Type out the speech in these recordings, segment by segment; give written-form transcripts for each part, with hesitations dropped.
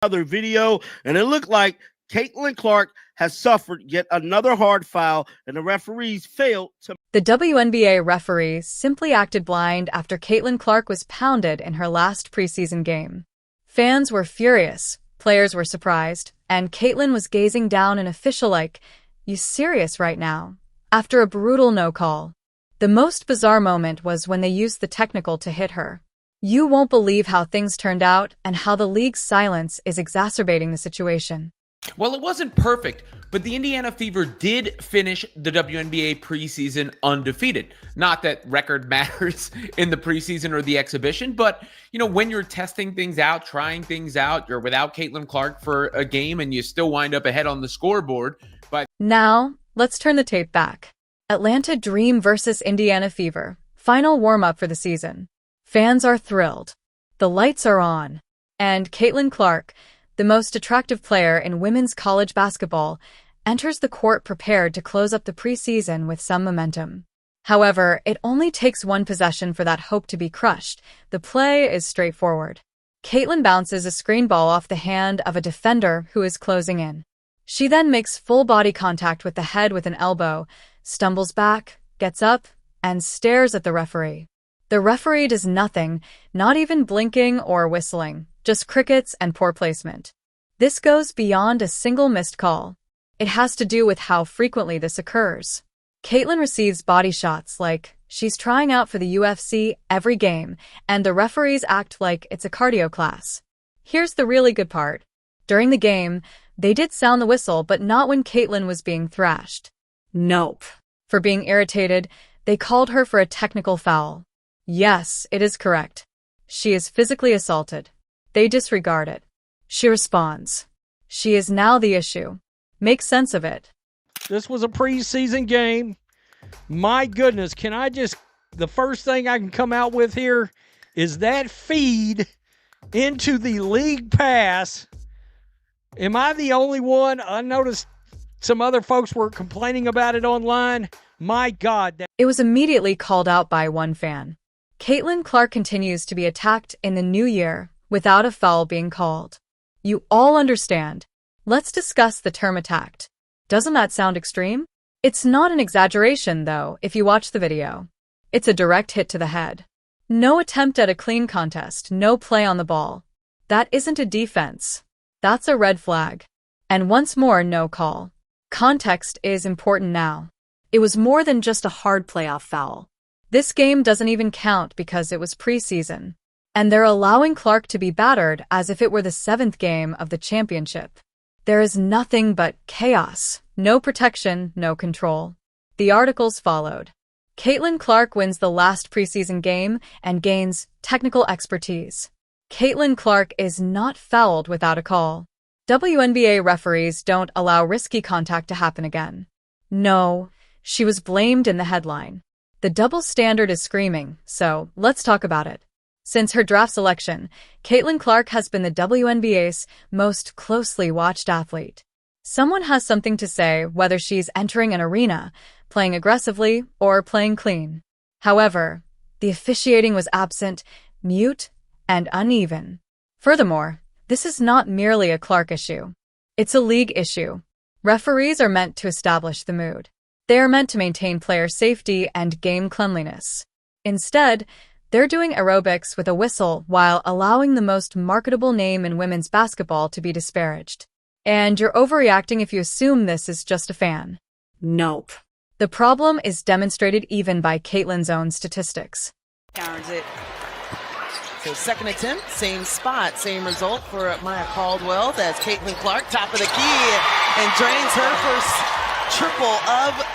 Another video, and it looked like Caitlin Clark has suffered yet another hard foul, and the referees failed to. The WNBA referee simply acted blind after Caitlin Clark was pounded in her last preseason game. Fans were furious, players were surprised, and Caitlin was gazing down an official like, "You serious right now?" after a brutal no call. The most bizarre moment was when they used the technical to hit her. You won't believe how things turned out and how the league's silence is exacerbating the situation. Well, it wasn't perfect, but the Indiana Fever did finish the WNBA preseason undefeated. Not that record matters in the preseason or the exhibition, but, when you're testing things out, trying things out, you're without Caitlin Clark for a game and you still wind up ahead on the scoreboard. But now, let's turn the tape back. Atlanta Dream versus Indiana Fever. Final warm-up for the season. Fans are thrilled. The lights are on. And Caitlin Clark, the most attractive player in women's college basketball, enters the court prepared to close up the preseason with some momentum. However, it only takes one possession for that hope to be crushed. The play is straightforward. Caitlin bounces a screen ball off the hand of a defender who is closing in. She then makes full body contact with the head with an elbow, stumbles back, gets up, and stares at the referee. The referee does nothing, not even blinking or whistling, just crickets and poor placement. This goes beyond a single missed call. It has to do with how frequently this occurs. Caitlin receives body shots like she's trying out for the UFC every game, and the referees act like it's a cardio class. Here's the really good part. During the game, they did sound the whistle, but not when Caitlin was being thrashed. Nope. For being irritated, they called her for a technical foul. Yes, it is correct. She is physically assaulted. They disregard it. She responds. She is now the issue. Make sense of it. This was a preseason game. My goodness, the first thing I can come out with here is that feed into the league pass. Am I the only one? I noticed some other folks were complaining about it online. My God. It was immediately called out by one fan. Caitlin Clark continues to be attacked in the new year without a foul being called. You all understand. Let's discuss the term attacked. Doesn't that sound extreme? It's not an exaggeration, though, if you watch the video. It's a direct hit to the head. No attempt at a clean contest, no play on the ball. That isn't a defense. That's a red flag. And once more, no call. Context is important now. It was more than just a hard playoff foul. This game doesn't even count because it was preseason. And they're allowing Clark to be battered as if it were the 7th game of the championship. There is nothing but chaos. No protection, no control. The articles followed. Caitlin Clark wins the last preseason game and gains technical expertise. Caitlin Clark is not fouled without a call. WNBA referees don't allow risky contact to happen again. No, she was blamed in the headline. The double standard is screaming, so let's talk about it. Since her draft selection, Caitlin Clark has been the WNBA's most closely watched athlete. Someone has something to say whether she's entering an arena, playing aggressively, or playing clean. However, the officiating was absent, mute, and uneven. Furthermore, this is not merely a Clark issue. It's a league issue. Referees are meant to establish the mood. They are meant to maintain player safety and game cleanliness. Instead, they're doing aerobics with a whistle while allowing the most marketable name in women's basketball to be disparaged. And you're overreacting if you assume this is just a fan. Nope. The problem is demonstrated even by Caitlin's own statistics. Counters it. So second attempt, same spot, same result for Maya Caldwell. That's Caitlin Clark, top of the key, and drains her first triple of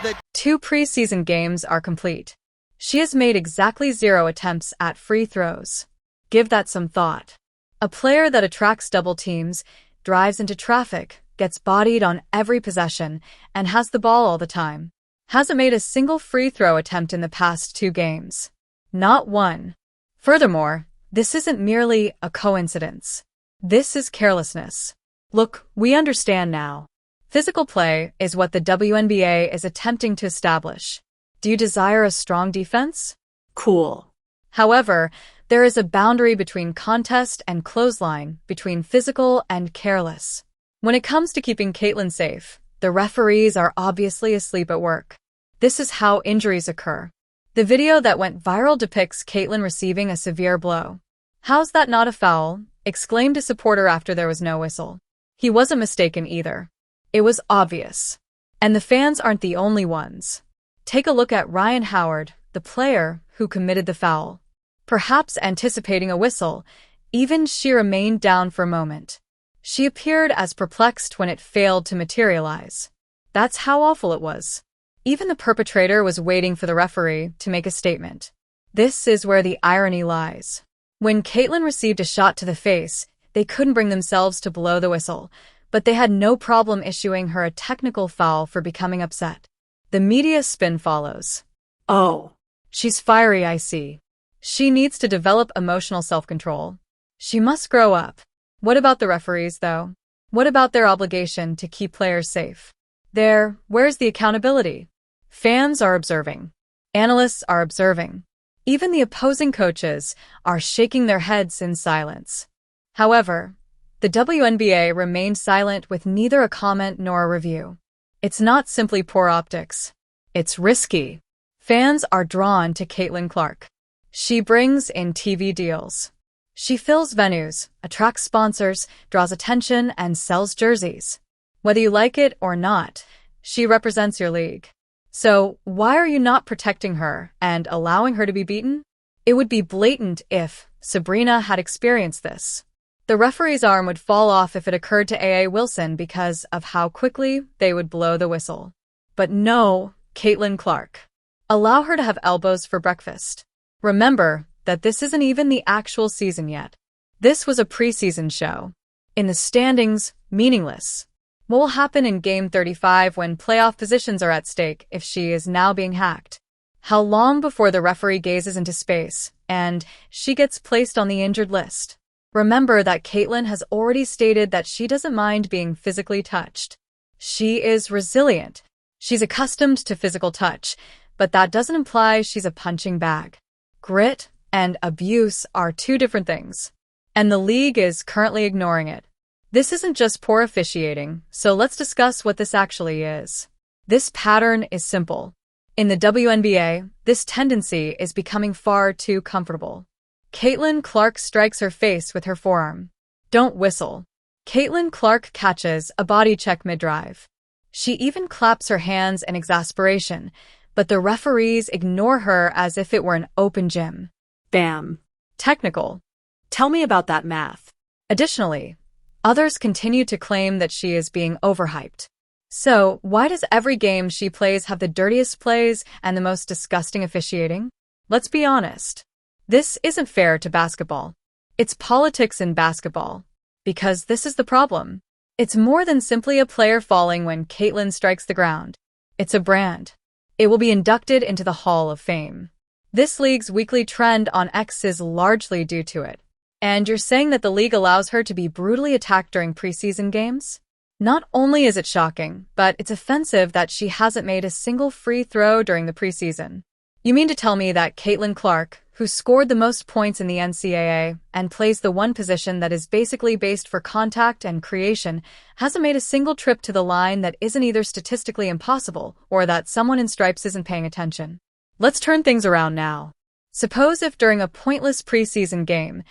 the 2 preseason games are complete. She has made exactly 0 attempts at free throws. Give that some thought. A player that attracts double teams, drives into traffic, gets bodied on every possession, and has the ball all the time. Hasn't made a single free throw attempt in the past 2 games. Not one. Furthermore, this isn't merely a coincidence. This is carelessness. Look, we understand now. Physical play is what the WNBA is attempting to establish. Do you desire a strong defense? Cool. However, There is a boundary between contest and clothesline, between physical and careless. When it comes to keeping Caitlyn safe, the referees are obviously asleep at work. This is how injuries occur. The video that went viral depicts Caitlyn receiving a severe blow. "How's that not a foul?" exclaimed a supporter after there was no whistle. He wasn't mistaken either. It was obvious. And the fans aren't the only ones. Take a look at Ryan Howard, the player who committed the foul. Perhaps anticipating a whistle, even she remained down for a moment. She appeared as perplexed when it failed to materialize. That's how awful it was. Even the perpetrator was waiting for the referee to make a statement. This is where the irony lies. When Caitlyn received a shot to the face, they couldn't bring themselves to blow the whistle, but they had no problem issuing her a technical foul for becoming upset. The media spin follows. "Oh, she's fiery, I see. She needs to develop emotional self-control. She must grow up." What about the referees, though? What about their obligation to keep players safe? Where's the accountability? Fans are observing. Analysts are observing. Even the opposing coaches are shaking their heads in silence. However, the WNBA remained silent with neither a comment nor a review. It's not simply poor optics. It's risky. Fans are drawn to Caitlyn Clark. She brings in TV deals. She fills venues, attracts sponsors, draws attention, and sells jerseys. Whether you like it or not, she represents your league. So why are you not protecting her and allowing her to be beaten? It would be blatant if Sabrina had experienced this. The referee's arm would fall off if it occurred to A.A. Wilson because of how quickly they would blow the whistle. But no, Caitlyn Clark. Allow her to have elbows for breakfast. Remember that this isn't even the actual season yet. This was a preseason show. In the standings, meaningless. What will happen in Game 35 when playoff positions are at stake if she is now being hacked? How long before the referee gazes into space and she gets placed on the injured list? Remember that Caitlyn has already stated that she doesn't mind being physically touched. She is resilient. She's accustomed to physical touch, but that doesn't imply she's a punching bag. Grit and abuse are two different things, and the league is currently ignoring it. This isn't just poor officiating, so let's discuss what this actually is. This pattern is simple. In the WNBA, this tendency is becoming far too comfortable. Caitlyn Clark strikes her face with her forearm. Don't whistle. Caitlyn Clark catches a body check mid-drive. She even claps her hands in exasperation, but the referees ignore her as if it were an open gym. Bam. Technical. Tell me about that math. Additionally, others continue to claim that she is being overhyped. So, why does every game she plays have the dirtiest plays and the most disgusting officiating? Let's be honest. This isn't fair to basketball. It's politics in basketball. Because this is the problem. It's more than simply a player falling when Caitlyn strikes the ground. It's a brand. It will be inducted into the Hall of Fame. This league's weekly trend on X is largely due to it. And you're saying that the league allows her to be brutally attacked during preseason games? Not only is it shocking, but it's offensive that she hasn't made a single free throw during the preseason. You mean to tell me that Caitlyn Clark, who scored the most points in the NCAA and plays the one position that is basically based for contact and creation, hasn't made a single trip to the line that isn't either statistically impossible or that someone in stripes isn't paying attention? Let's turn things around now. Suppose if during a pointless preseason game,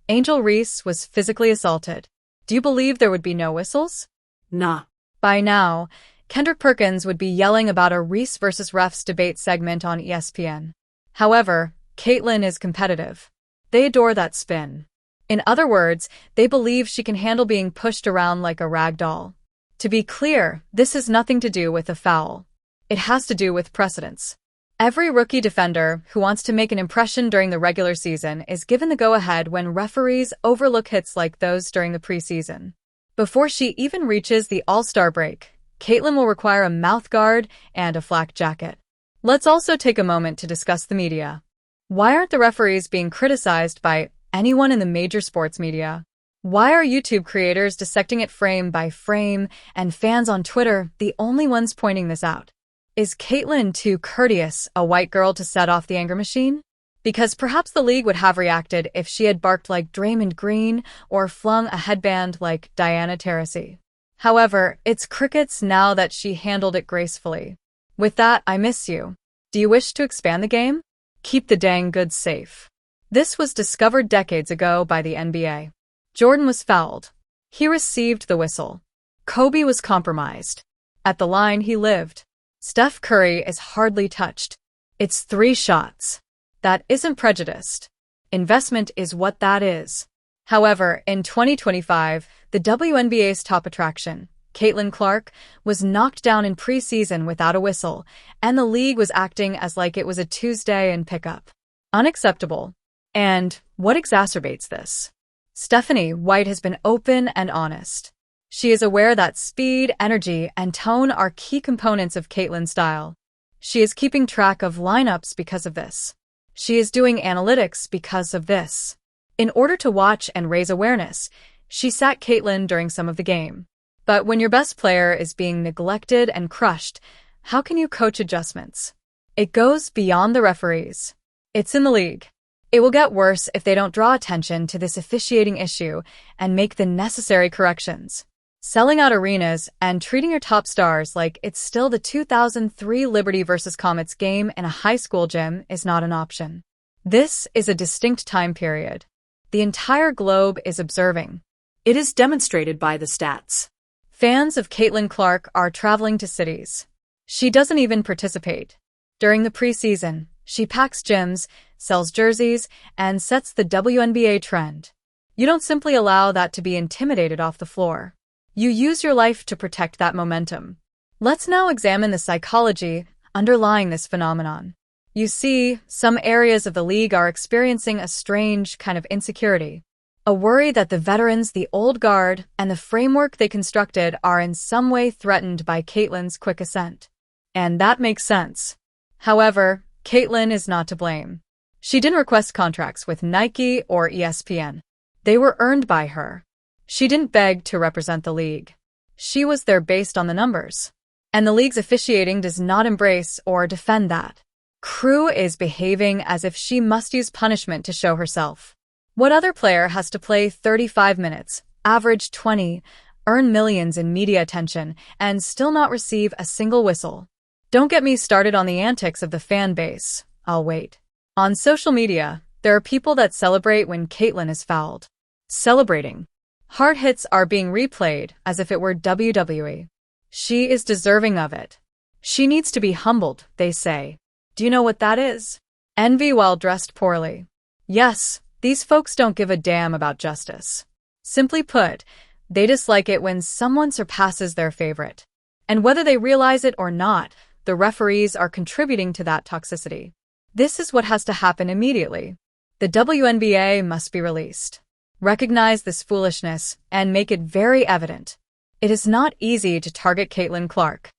Angel Reese was physically assaulted. Do you believe there would be no whistles? Nah. By now, Kendrick Perkins would be yelling about a Reese versus refs debate segment on ESPN. However, Caitlyn is competitive. They adore that spin. In other words, they believe she can handle being pushed around like a rag doll. To be clear, this has nothing to do with a foul. It has to do with precedence. Every rookie defender who wants to make an impression during the regular season is given the go-ahead when referees overlook hits like those during the preseason. Before she even reaches the All-Star break, Caitlyn will require a mouth guard and a flak jacket. Let's also take a moment to discuss the media. Why aren't the referees being criticized by anyone in the major sports media? Why are YouTube creators dissecting it frame by frame and fans on Twitter the only ones pointing this out? Is Caitlyn too courteous a white girl to set off the anger machine? because perhaps the league would have reacted if she had barked like Draymond Green or flung a headband like Diana Taurasi. However, it's crickets now that she handled it gracefully. With that, I miss you. Do you wish to expand the game? Keep the dang goods safe. This was discovered decades ago by the NBA. Jordan was fouled. He received the whistle. Kobe was compromised. At the line, he lived. Steph Curry is hardly touched. It's 3 shots. That isn't prejudiced. Investment is what that is. However, in 2025, the WNBA's top attraction, Caitlin Clark, was knocked down in preseason without a whistle, and the league was acting as like it was a Tuesday in pickup. Unacceptable. And what exacerbates this? Stephanie White has been open and honest. She is aware that speed, energy, and tone are key components of Caitlin's style. She is keeping track of lineups because of this. She is doing analytics because of this. In order to watch and raise awareness, she sat Caitlin during some of the game. But when your best player is being neglected and crushed, how can you coach adjustments? It goes beyond the referees. It's in the league. It will get worse if they don't draw attention to this officiating issue and make the necessary corrections. Selling out arenas and treating your top stars like it's still the 2003 Liberty vs. Comets game in a high school gym is not an option. This is a distinct time period. The entire globe is observing. It is demonstrated by the stats. Fans of Caitlin Clark are traveling to cities. She doesn't even participate. During the preseason, she packs gyms, sells jerseys, and sets the WNBA trend. You don't simply allow that to be intimidated off the floor. You use your life to protect that momentum. Let's now examine the psychology underlying this phenomenon. You see, some areas of the league are experiencing a strange kind of insecurity. A worry that the veterans, the old guard, and the framework they constructed are in some way threatened by Caitlin's quick ascent. And that makes sense. However, Caitlin is not to blame. She didn't request contracts with Nike or ESPN. They were earned by her. She didn't beg to represent the league. She was there based on the numbers. And the league's officiating does not embrace or defend that. Crew is behaving as if she must use punishment to show herself. What other player has to play 35 minutes, average 20, earn millions in media attention, and still not receive a single whistle? Don't get me started on the antics of the fan base. I'll wait. On social media, there are people that celebrate when Caitlin is fouled. Celebrating. Hard hits are being replayed as if it were WWE. She is deserving of it. She needs to be humbled, they say. Do you know what that is? Envy while dressed poorly. Yes, these folks don't give a damn about justice. Simply put, they dislike it when someone surpasses their favorite. And whether they realize it or not, the referees are contributing to that toxicity. This is what has to happen immediately. The WNBA must be released. Recognize this foolishness and make it very evident. It is not easy to target Caitlin Clark.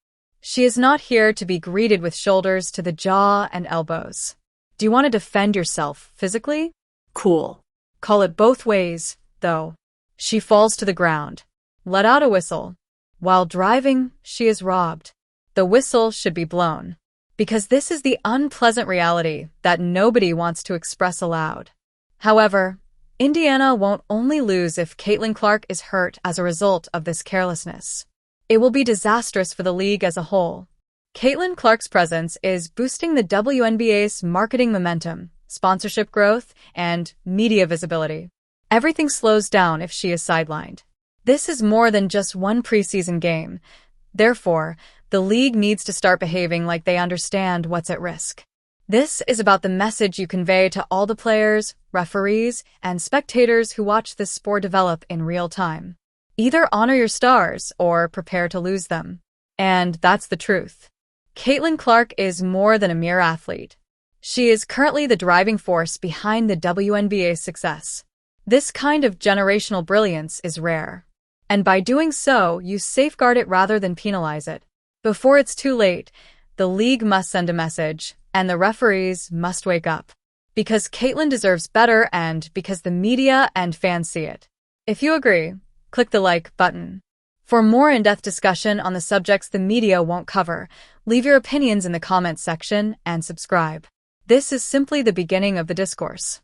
She is not here to be greeted with shoulders to the jaw and elbows. Do you want to defend yourself physically? Cool. Call it both ways, though. She falls to the ground. Let out a whistle. While driving, she is robbed. The whistle should be blown. Because this is the unpleasant reality that nobody wants to express aloud. However, Indiana won't only lose if Caitlin Clark is hurt as a result of this carelessness. It will be disastrous for the league as a whole. Caitlin Clark's presence is boosting the WNBA's marketing momentum, sponsorship growth, and media visibility. Everything slows down if she is sidelined. This is more than just one preseason game. Therefore, the league needs to start behaving like they understand what's at risk. This is about the message you convey to all the players, referees, and spectators who watch this sport develop in real time. Either honor your stars or prepare to lose them. And that's the truth. Caitlin Clark is more than a mere athlete. She is currently the driving force behind the WNBA's success. This kind of generational brilliance is rare. And by doing so, you safeguard it rather than penalize it. Before it's too late, the league must send a message, and the referees must wake up. Because Caitlin deserves better and because the media and fans see it. If you agree, click the like button. For more in-depth discussion on the subjects the media won't cover, leave your opinions in the comments section and subscribe. This is simply the beginning of the discourse.